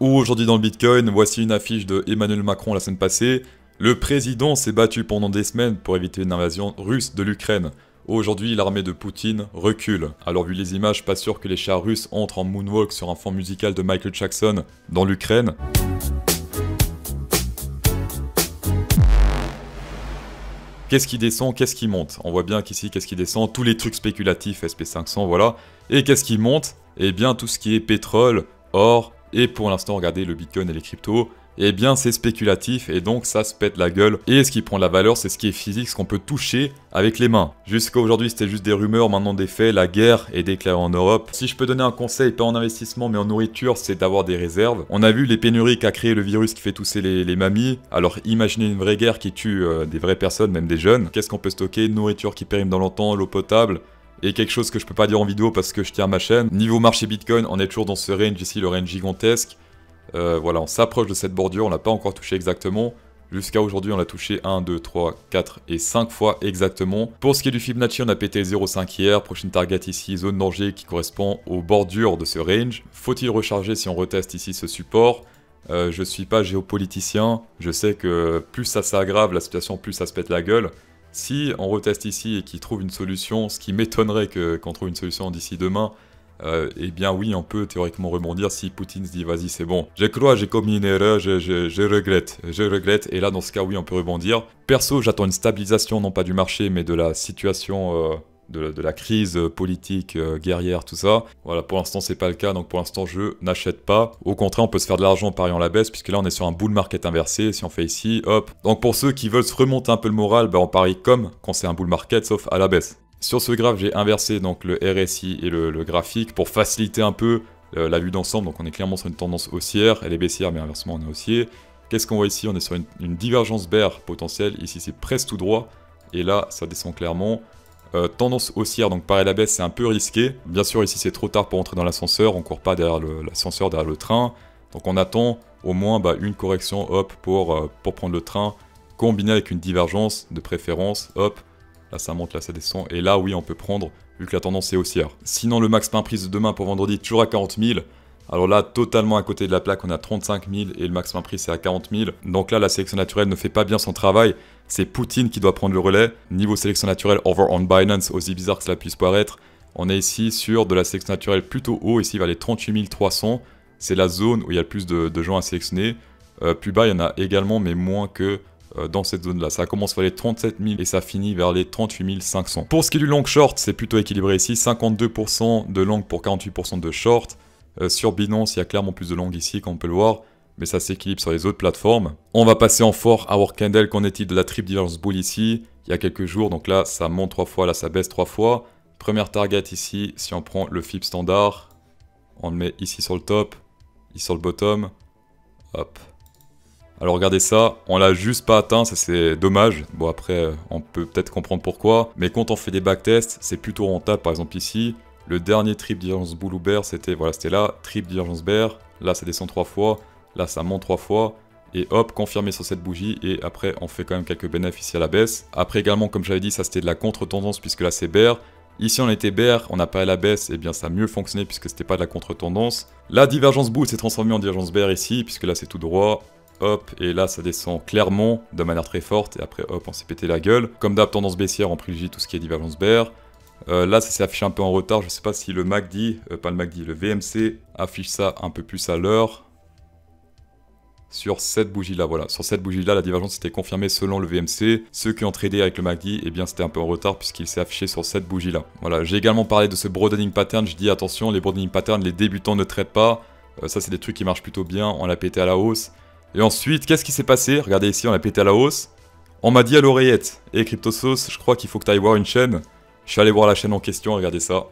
Aujourd'hui dans le Bitcoin, voici une affiche de Emmanuel Macron la semaine passée. Le président s'est battu pendant des semaines pour éviter une invasion russe de l'Ukraine. Aujourd'hui, l'armée de Poutine recule. Alors vu les images, pas sûr que les chars russes entrent en moonwalk sur un fond musical de Michael Jackson dans l'Ukraine. Qu'est-ce qui descend, qu'est-ce qui monte? On voit bien qu'ici, qu'est-ce qui descend? Tous les trucs spéculatifs, SP500, voilà. Et qu'est-ce qui monte? Eh bien, tout ce qui est pétrole, or, et pour l'instant, regardez le Bitcoin et les cryptos, eh bien, c'est spéculatif et donc ça se pète la gueule. Et ce qui prend de la valeur, c'est ce qui est physique, ce qu'on peut toucher avec les mains. Jusqu'à aujourd'hui, c'était juste des rumeurs, maintenant des faits, la guerre est déclarée en Europe. Si je peux donner un conseil, pas en investissement, mais en nourriture, c'est d'avoir des réserves. On a vu les pénuries qu'a créé le virus qui fait tousser les mamies. Alors imaginez une vraie guerre qui tue des vraies personnes, même des jeunes. Qu'est-ce qu'on peut stocker? Nourriture qui périme dans longtemps, l'eau potable. Et quelque chose que je peux pas dire en vidéo parce que je tiens à ma chaîne. Niveau marché Bitcoin, on est toujours dans ce range ici, le range gigantesque. Voilà, on s'approche de cette bordure, on l'a pas encore touché exactement. Jusqu'à aujourd'hui, on l'a touché 1, 2, 3, 4 et 5 fois exactement. Pour ce qui est du Fibonacci, on a pété 0,5 hier. Prochaine target ici, zone danger qui correspond aux bordures de ce range. Faut-il recharger si on reteste ici ce support? Je suis pas géopoliticien, je sais que plus ça s'aggrave la situation, plus ça se pète la gueule. Si on reteste ici et qu'il trouve une solution, ce qui m'étonnerait qu'on trouve une solution d'ici demain, eh bien oui, on peut théoriquement rebondir si Poutine se dit vas-y c'est bon. Je crois, j'ai commis une erreur, je regrette, et là dans ce cas oui on peut rebondir. Perso, j'attends une stabilisation, non pas du marché, mais de la situation, de la crise politique, guerrière, tout ça. Voilà, pour l'instant c'est pas le cas, donc pour l'instant je n'achète pas. Au contraire, on peut se faire de l'argent en pariant la baisse, puisque là on est sur un bull market inversé, si on fait ici, hop. Donc pour ceux qui veulent se remonter un peu le moral, bah on parie comme quand c'est un bull market, sauf à la baisse. Sur ce graphe, j'ai inversé donc le RSI et le graphique pour faciliter un peu la vue d'ensemble. Donc on est clairement sur une tendance haussière, elle est baissière mais inversement on est haussier. Qu'est-ce qu'on voit ici? On est sur une divergence bear potentielle, ici c'est presque tout droit, et là ça descend clairement. Tendance haussière, donc pareil la baisse c'est un peu risqué. Bien sûr ici c'est trop tard pour entrer dans l'ascenseur, on court pas derrière l'ascenseur, derrière le train. Donc on attend au moins une correction hop pour prendre le train, combiné avec une divergence de préférence, hop. Là ça monte, là ça descend, et là oui on peut prendre, vu que la tendance est haussière. Sinon le max pain prise de demain pour vendredi, toujours à 40 000. Alors là, totalement à côté de la plaque, on a 35 000 et le max pain prix c'est à 40 000. Donc là, la sélection naturelle ne fait pas bien son travail. C'est Poutine qui doit prendre le relais. Niveau sélection naturelle, over on Binance, aussi bizarre que cela puisse paraître. On est ici sur de la sélection naturelle plutôt haut, ici vers les 38 300. C'est la zone où il y a le plus de gens à sélectionner. Plus bas, il y en a également, mais moins que dans cette zone-là. Ça commence vers les 37 000 et ça finit vers les 38 500. Pour ce qui est du long short, c'est plutôt équilibré ici. 52% de long pour 48% de short. Sur Binance, il y a clairement plus de long ici, comme on peut le voir, mais ça s'équilibre sur les autres plateformes. On va passer en fort Hour Candle. Qu'en est-il de la Triple Divergence Bull ici? Il y a quelques jours, donc là ça monte 3 fois, là ça baisse 3 fois. Première target ici, si on prend le FIB standard, on le met ici sur le top, ici sur le bottom, hop. Alors regardez ça, on l'a juste pas atteint, ça c'est dommage. Bon après, on peut peut-être comprendre pourquoi, mais quand on fait des backtests, c'est plutôt rentable. Par exemple ici, le dernier Triple Divergence Bull ou Bear, c'était là, Triple Divergence Bear, là ça descend 3 fois, là ça monte 3 fois, et hop, confirmé sur cette bougie, et après on fait quand même quelques bénéfices à la baisse. Après également, comme j'avais dit, ça c'était de la contre-tendance puisque là c'est Bear. Ici on était Bear, on n'a pas à la baisse, et bien ça a mieux fonctionné puisque c'était pas de la contre-tendance. La Divergence Bull s'est transformée en Divergence Bear ici, puisque là c'est tout droit. Hop, et là ça descend clairement de manière très forte, et après hop, on s'est pété la gueule. Comme d'hab, tendance baissière, on privilégie tout ce qui est Divergence Bear. Là ça s'est affiché un peu en retard, je sais pas si le MACD, le VMC affiche ça un peu plus à l'heure. Sur cette bougie là, voilà, sur cette bougie là, la divergence était confirmée selon le VMC. Ceux qui ont tradé avec le MACD, eh bien c'était un peu en retard puisqu'il s'est affiché sur cette bougie là. Voilà, j'ai également parlé de ce broadening pattern, je dis attention, les broadening patterns, les débutants ne traitent pas. Ça c'est des trucs qui marchent plutôt bien, on l'a pété à la hausse. Et ensuite, qu'est-ce qui s'est passé? Regardez ici, on l'a pété à la hausse. On m'a dit à l'oreillette, et CryptoSauce, je crois qu'il faut que tu ailles voir une chaîne. Je suis allé voir la chaîne en question, regardez ça.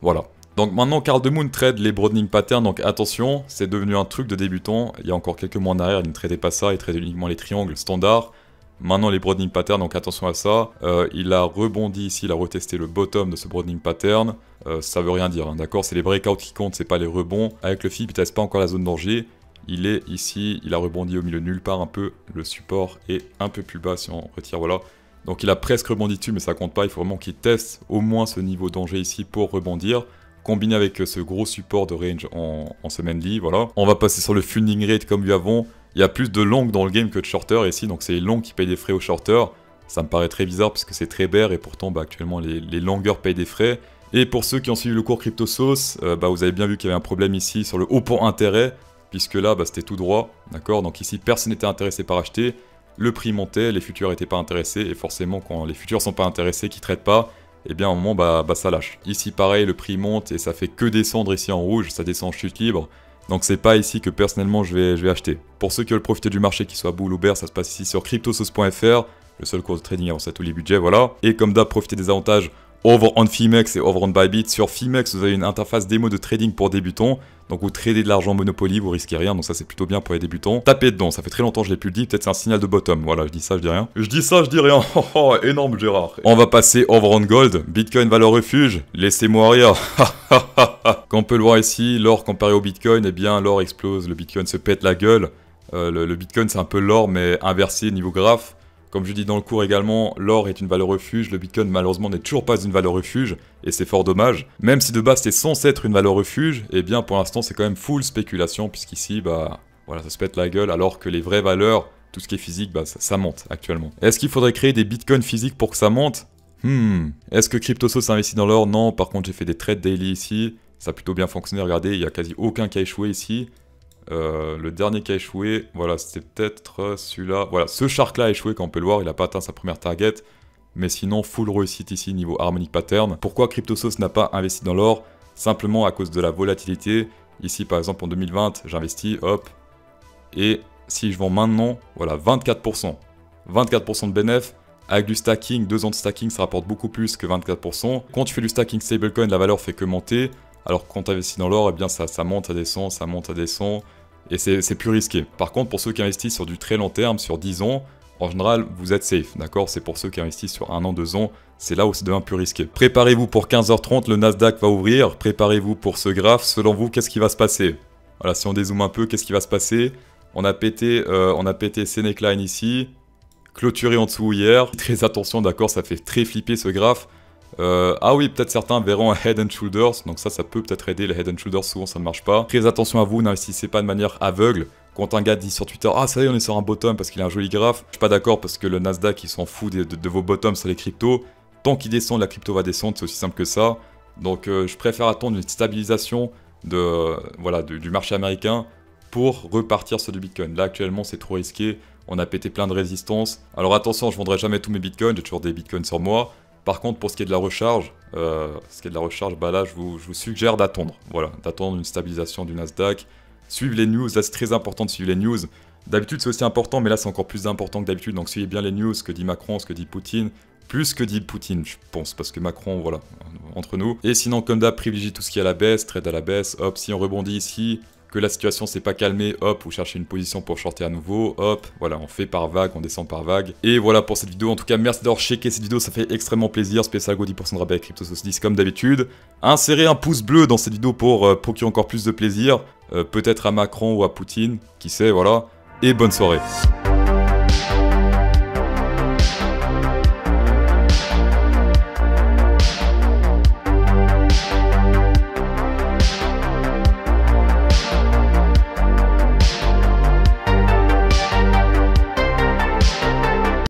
Voilà. Donc maintenant, Carl Demoon trade les broadening patterns, donc attention, c'est devenu un truc de débutant. Il y a encore quelques mois en arrière, il ne tradait pas ça, il tradait uniquement les triangles standards. Maintenant, les broadening patterns, donc attention à ça. Il a rebondi ici, il a retesté le bottom de ce broadening pattern. Ça veut rien dire, hein, d'accord? C'est les breakouts qui comptent, c'est pas les rebonds. Avec le FIB, il teste pas encore la zone danger. Il est ici, il a rebondi au milieu de nulle part un peu. Le support est un peu plus bas si on retire, voilà. Donc il a presque rebondi dessus, mais ça compte pas. Il faut vraiment qu'il teste au moins ce niveau danger ici pour rebondir. combiné avec ce gros support de range en semaine lee, voilà. On va passer sur le funding rate comme vu avant. Il y a plus de longs dans le game que de shorter ici, donc c'est les longs qui payent des frais aux shorters. Ça me paraît très bizarre parce que c'est très bear et pourtant actuellement les longueurs payent des frais. Et pour ceux qui ont suivi le cours CryptoSauce, vous avez bien vu qu'il y avait un problème ici sur le haut pour intérêt, puisque là c'était tout droit, d'accord. Donc ici personne n'était intéressé par acheter, le prix montait, les futurs n'étaient pas intéressés, et forcément quand les futurs sont pas intéressés, qui traitent pas, et bien à un moment ça lâche. Ici pareil, le prix monte et ça fait que descendre ici en rouge, ça descend en chute libre. Donc c'est pas ici que personnellement je vais acheter. Pour ceux qui veulent profiter du marché, qu'il soit bull ou bear, ça se passe ici sur cryptosauce.fr, le seul cours de trading avant ça tous les budgets, voilà. Et comme d'hab, profitez des avantages over on Fimex et over on Bybit. Sur Fimex, vous avez une interface démo de trading pour débutants. Donc vous tradez de l'argent Monopoly, vous risquez rien, donc ça c'est plutôt bien pour les débutants. Tapez dedans, ça fait très longtemps que je l'ai plus dit, peut-être c'est un signal de bottom. Voilà, je dis ça, je dis rien. Je dis ça, je dis rien. Oh, énorme Gérard. On va passer over on gold. Bitcoin valeur refuge, laissez-moi rire. Comme on peut le voir ici, l'or comparé au Bitcoin, eh bien l'or explose, le Bitcoin se pète la gueule. Le Bitcoin c'est un peu l'or mais inversé niveau graphe. Comme je dis dans le cours également, l'or est une valeur refuge, le Bitcoin malheureusement n'est toujours pas une valeur refuge, et c'est fort dommage. Même si de base c'était censé être une valeur refuge, eh bien pour l'instant c'est quand même full spéculation, puisqu'ici, voilà, ça se pète la gueule, alors que les vraies valeurs, tout ce qui est physique, ça monte actuellement. Est-ce qu'il faudrait créer des Bitcoins physiques pour que ça monte? Est-ce que CryptoSauce investit dans l'or? Non, par contre j'ai fait des trades daily ici, ça a plutôt bien fonctionné, regardez, il n'y a quasi aucun qui a échoué ici. Le dernier qui a échoué, voilà, c'était peut-être celui-là. Voilà, ce shark-là a échoué, comme on peut le voir, il n'a pas atteint sa première target. Mais sinon, full réussite ici, niveau harmonic pattern. Pourquoi CryptoSauce n'a pas investi dans l'or? Simplement à cause de la volatilité. Ici, par exemple, en 2020, j'investis, hop. Et si je vends maintenant, voilà, 24%. 24% de bénéf. Avec du stacking, 2 ans de stacking, ça rapporte beaucoup plus que 24%. Quand tu fais du stacking stablecoin, la valeur fait que monter. Alors quand tu investis dans l'or, eh bien ça monte, ça descend, ça monte, ça descend. Et c'est plus risqué. Par contre, pour ceux qui investissent sur du très long terme, sur 10 ans, en général, vous êtes safe, d'accord? C'est pour ceux qui investissent sur 1 an, 2 ans, c'est là où ça devient plus risqué. Préparez-vous pour 15h30, le Nasdaq va ouvrir. Préparez-vous pour ce graphe. Selon vous, qu'est-ce qui va se passer? Voilà, si on dézoome un peu, qu'est-ce qui va se passer? On a pété ces necklines ici, clôturé en dessous hier. Très attention, d'accord, ça fait très flipper ce graphe. Ah oui, peut-être certains verront un Head and Shoulders, donc ça peut peut-être aider. Les Head and Shoulders, souvent ça ne marche pas. Très attention à vous, n'investissez pas de manière aveugle. Quand un gars dit sur Twitter, ah ça y est, on est sur un bottom parce qu'il a un joli graphe, je suis pas d'accord parce que le Nasdaq il s'en fout de vos bottoms sur les cryptos. Tant qu'il descend, la crypto va descendre, c'est aussi simple que ça. Donc je préfère attendre une stabilisation du marché américain pour repartir sur du Bitcoin. Là actuellement c'est trop risqué, on a pété plein de résistances. Alors attention, je vendrai jamais tous mes Bitcoins, j'ai toujours des Bitcoins sur moi. Par contre, pour ce qui est de la recharge, là, je vous suggère d'attendre. Voilà, d'attendre une stabilisation du Nasdaq. Suivre les news, là, c'est très important de suivre les news. D'habitude, c'est aussi important, mais là, c'est encore plus important que d'habitude. Donc, suivez bien les news, ce que dit Macron, ce que dit Poutine. Plus que dit Poutine, je pense, parce que Macron, voilà, entre nous. Et sinon, comme d'hab, privilégie tout ce qui est à la baisse, trade à la baisse. Hop, si on rebondit ici, que la situation s'est pas calmée, hop, vous cherchez une position pour shorter à nouveau, hop, voilà, on fait par vague, on descend par vague. Et voilà pour cette vidéo. En tout cas, merci d'avoir checké cette vidéo, ça fait extrêmement plaisir. Spécial go 10% de rabais avec CryptoSauce 10 comme d'habitude. Insérez un pouce bleu dans cette vidéo pour procurer encore plus de plaisir. Peut-être à Macron ou à Poutine, qui sait, voilà. Et bonne soirée.